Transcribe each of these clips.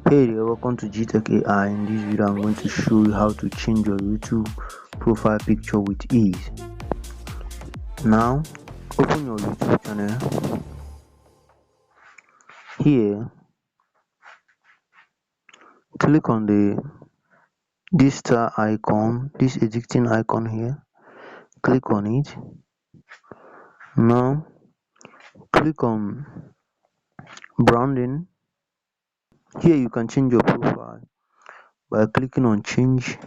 Hey there, welcome to GTECHAI. In this video, I'm going to show you how to change your YouTube profile picture with ease. Now, open your YouTube channel. Here, click on this star icon, this editing icon here. Click on it. Now, click on branding. Here, you can change your profile by clicking on change.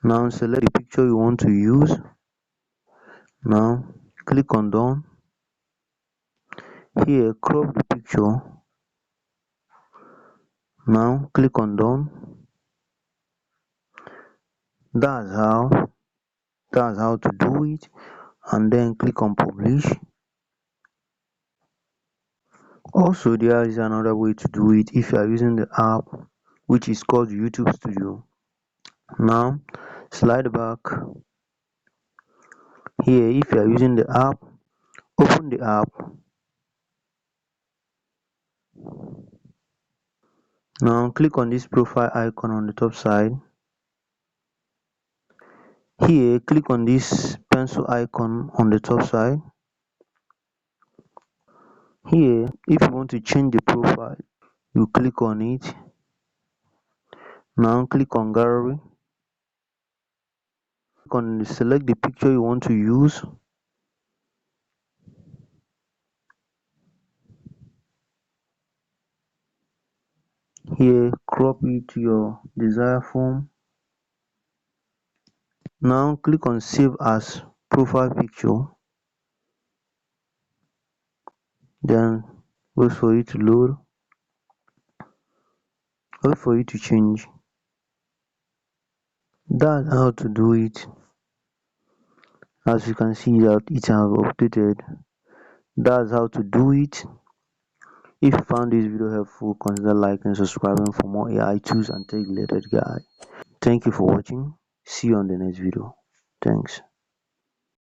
Now, select the picture you want to use. Now, click on done. Here, crop the picture. Now, click on done. That's how to do it, and then click on publish. Also, there is another way to do it if you are using the app which is called YouTube Studio. Now, slide back. Here, if you are using the app, open the app. Now, click on this profile icon on the top side. Here, click on this pencil icon on the top side. Here, if you want to change the profile, you click on it. Now, click on gallery. Select the picture you want to use. Here, crop it to your desired form. Now click on save as profile picture, then wait for it to load, wait for it to change. That's how to do it. As you can see that it has updated. That's how to do it. If you found this video helpful, consider liking and subscribing for more AI tools and tech related guide. Thank you for watching. See you on the next video. Thanks.